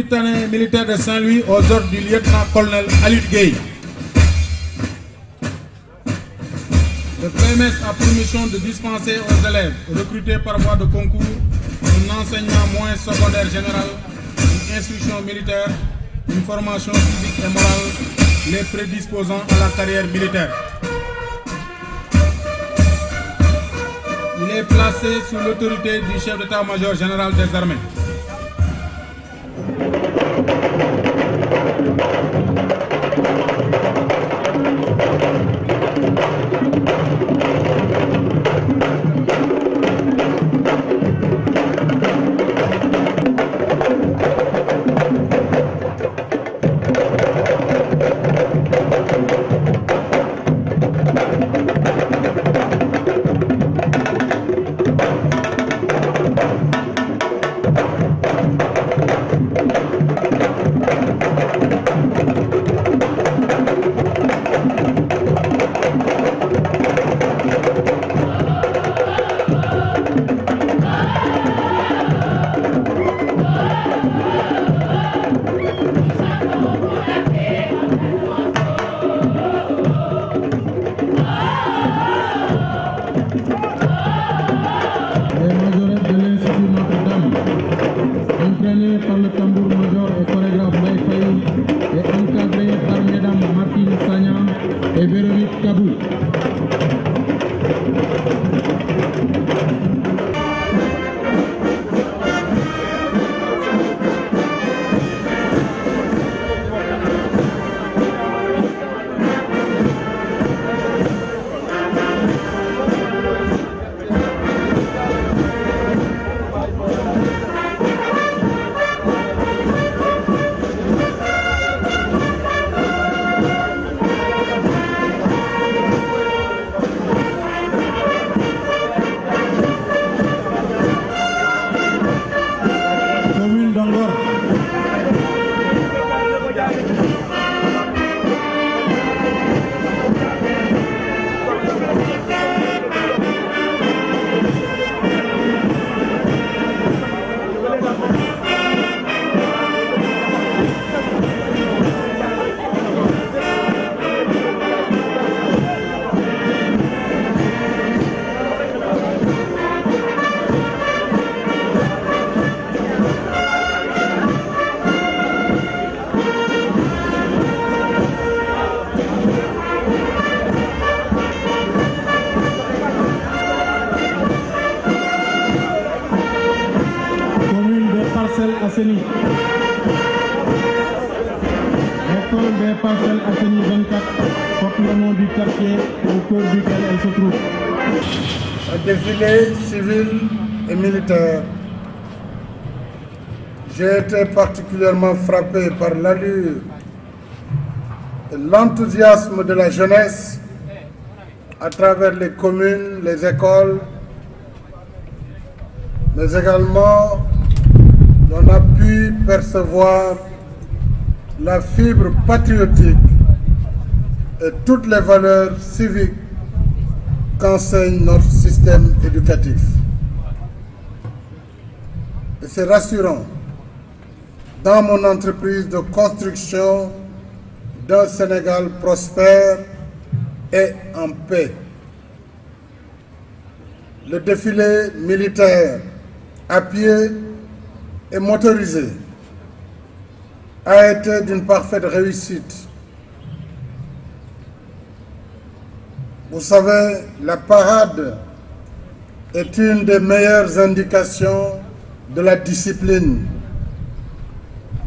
Britannique militaire de Saint-Louis aux ordres du lieutenant-colonel Alid Gueye. Le PMS a pour mission de dispenser aux élèves recrutés par voie de concours un enseignement moyen secondaire général, une instruction militaire, une formation physique et morale, les prédisposant à la carrière militaire. Il est placé sous l'autorité du chef d'état-major général des armées. L'école des Parcelles Assainies 24 porte le nom du quartier au cœur duquel elle se trouve. Un défilé civil et militaire. J'ai été particulièrement frappé par l'allure et l'enthousiasme de la jeunesse à travers les communes, les écoles, mais également on a pu percevoir la fibre patriotique et toutes les valeurs civiques qu'enseigne notre système éducatif. Et c'est rassurant dans mon entreprise de construction d'un Sénégal prospère et en paix. Le défilé militaire à pied et motorisé a été d'une parfaite réussite. Vous savez, la parade est une des meilleures indications de la discipline,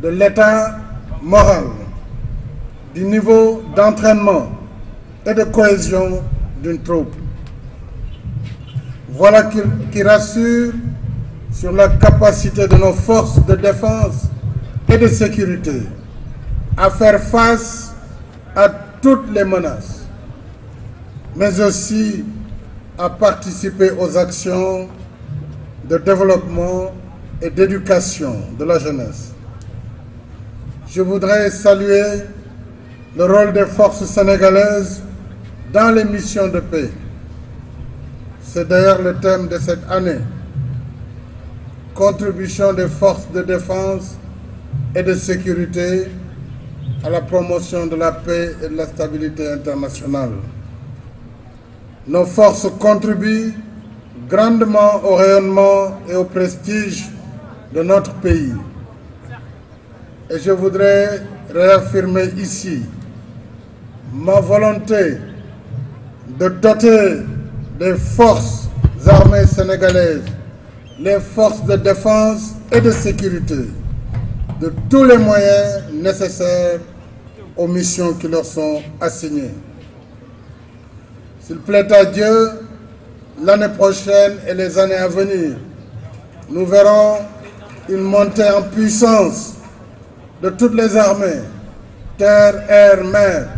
de l'état moral, du niveau d'entraînement et de cohésion d'une troupe. Voilà qui rassure sur la capacité de nos forces de défense et de sécurité à faire face à toutes les menaces, mais aussi à participer aux actions de développement et d'éducation de la jeunesse. Je voudrais saluer le rôle des forces sénégalaises dans les missions de paix. C'est d'ailleurs le thème de cette année. Contribution des forces de défense et de sécurité, à la promotion de la paix et de la stabilité internationale. Nos forces contribuent grandement au rayonnement et au prestige de notre pays. Et je voudrais réaffirmer ici ma volonté de doter des forces armées sénégalaises, les forces de défense et de sécurité, de tous les moyens nécessaires aux missions qui leur sont assignées. S'il plaît à Dieu, l'année prochaine et les années à venir, nous verrons une montée en puissance de toutes les armées, terre, air, mer,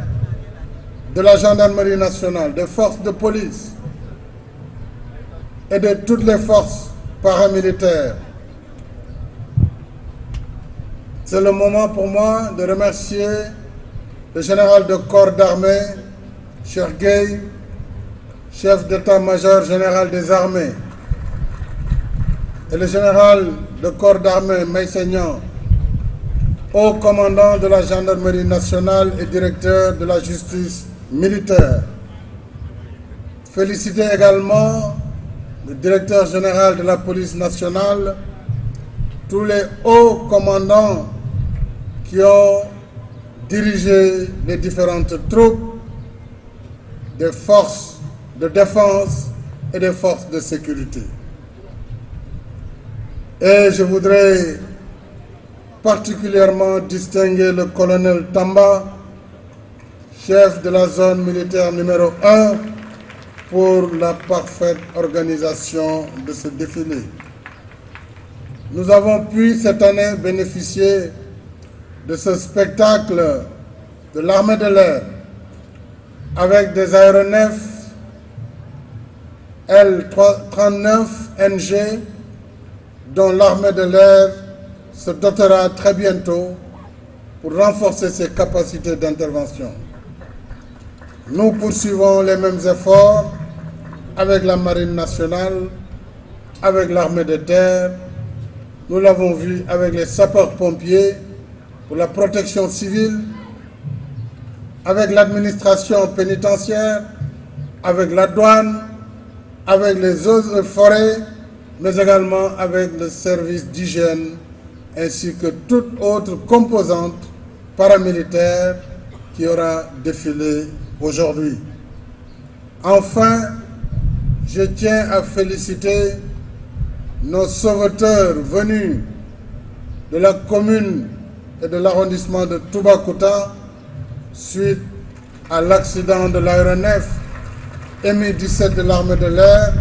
de la gendarmerie nationale, des forces de police et de toutes les forces paramilitaires. C'est le moment pour moi de remercier le général de corps d'armée, Cheikh Gueye, chef d'état-major général des armées, et le général de corps d'armée Meïssa Niang, haut commandant de la gendarmerie nationale et directeur de la justice militaire. Féliciter également le directeur général de la police nationale, tous les hauts commandants qui ont dirigé les différentes troupes des forces de défense et des forces de sécurité. Et je voudrais particulièrement distinguer le colonel Tamba, chef de la zone militaire numéro 1, pour la parfaite organisation de ce défilé. Nous avons pu cette année bénéficier de ce spectacle de l'armée de l'air avec des aéronefs L-39NG dont l'armée de l'air se dotera très bientôt pour renforcer ses capacités d'intervention. Nous poursuivons les mêmes efforts avec la Marine nationale, avec l'armée de terre. Nous l'avons vu avec les sapeurs-pompiers pour la protection civile, avec l'administration pénitentiaire, avec la douane, avec les eaux et forêts, mais également avec le service d'hygiène ainsi que toute autre composante paramilitaire qui aura défilé aujourd'hui. Enfin, je tiens à féliciter nos sauveteurs venus de la commune et de l'arrondissement de Toubacouta suite à l'accident de l'aéronef Mi-17 de l'armée de l'air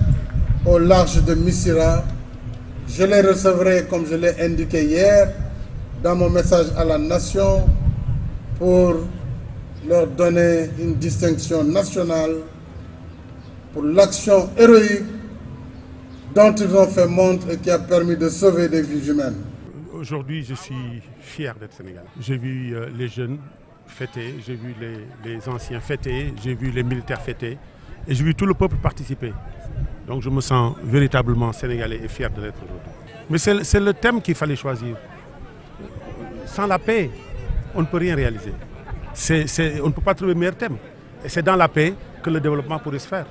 au large de Missira. Je les recevrai, comme je l'ai indiqué hier, dans mon message à la nation pour leur donner une distinction nationale pour l'action héroïque dont ils ont fait montre et qui a permis de sauver des vies humaines. Aujourd'hui, je suis fier d'être sénégalais. J'ai vu les jeunes fêter, j'ai vu les anciens fêter, j'ai vu les militaires fêter et j'ai vu tout le peuple participer. Donc je me sens véritablement sénégalais et fier de l'être aujourd'hui. Mais c'est le thème qu'il fallait choisir. Sans la paix, on ne peut rien réaliser. On ne peut pas trouver meilleur thème. Et c'est dans la paix que le développement pourrait se faire.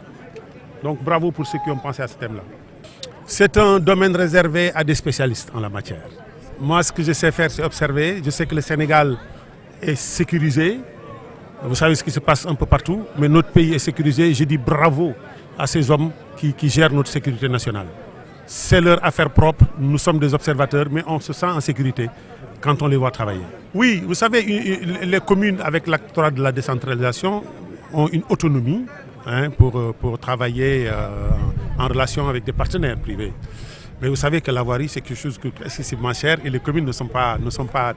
Donc bravo pour ceux qui ont pensé à ce thème-là. C'est un domaine réservé à des spécialistes en la matière. Moi, ce que je sais faire, c'est observer. Je sais que le Sénégal est sécurisé. Vous savez ce qui se passe un peu partout. Mais notre pays est sécurisé. Je dis bravo à ces hommes qui gèrent notre sécurité nationale. C'est leur affaire propre. Nous sommes des observateurs, mais on se sent en sécurité quand on les voit travailler. Oui, vous savez, les communes avec l'acte 3 de la décentralisation ont une autonomie pour travailler en relation avec des partenaires privés. Mais vous savez que la voirie, c'est quelque chose excessivement cher et les communes ne sont pas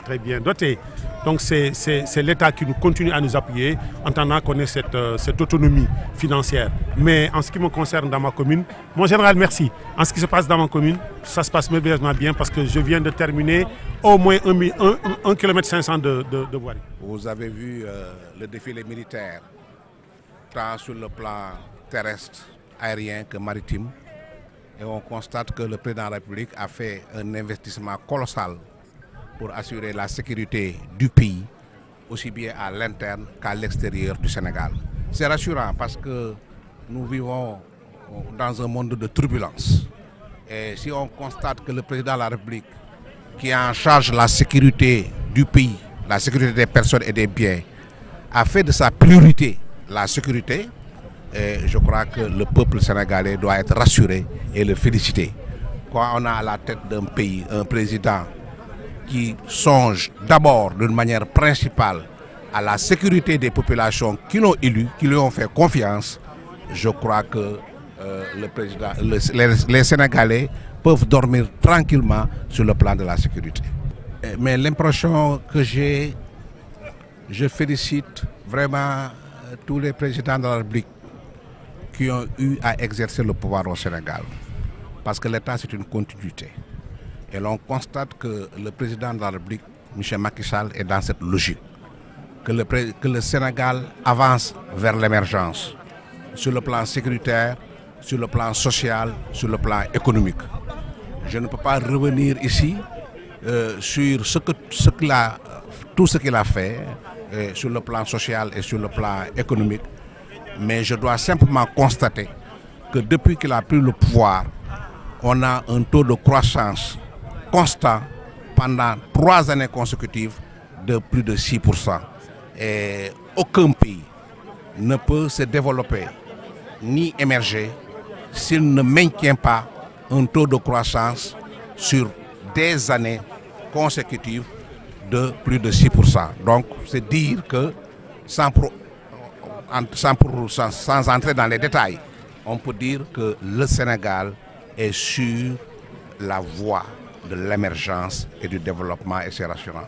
très bien dotées. Donc c'est l'État qui nous continue à nous appuyer en attendant qu'on ait cette autonomie financière. Mais en ce qui me concerne dans ma commune, mon général, merci. En ce qui se passe dans ma commune, ça se passe merveilleusement bien parce que je viens de terminer au moins 1,5 km de voirie. Vous avez vu le défilé militaire, tant sur le plan terrestre, aérien que maritime. Et on constate que le président de la République a fait un investissement colossal pour assurer la sécurité du pays, aussi bien à l'interne qu'à l'extérieur du Sénégal. C'est rassurant parce que nous vivons dans un monde de turbulence. Et si on constate que le président de la République, qui est en charge de la sécurité du pays, la sécurité des personnes et des biens, a fait de sa priorité la sécurité, et je crois que le peuple sénégalais doit être rassuré et le féliciter. Quand on a à la tête d'un pays un président qui songe d'abord d'une manière principale à la sécurité des populations qui l'ont élu, qui lui ont fait confiance, je crois que les Sénégalais peuvent dormir tranquillement sur le plan de la sécurité. Mais l'impression que j'ai, je félicite vraiment tous les présidents de la République qui ont eu à exercer le pouvoir au Sénégal. Parce que l'État, c'est une continuité. Et l'on constate que le président de la République, M. Macky Sall, est dans cette logique. Que le Sénégal avance vers l'émergence, sur le plan sécuritaire, sur le plan social, sur le plan économique. Je ne peux pas revenir ici sur tout ce qu'il a fait sur le plan social et sur le plan économique, mais je dois simplement constater que depuis qu'il a pris le pouvoir, on a un taux de croissance constant pendant 3 années consécutives de plus de 6%. Et aucun pays ne peut se développer ni émerger s'il ne maintient pas un taux de croissance sur des années consécutives de plus de 6%. Donc, c'est dire que, sans entrer dans les détails, on peut dire que le Sénégal est sur la voie de l'émergence et du développement, et c'est rassurant.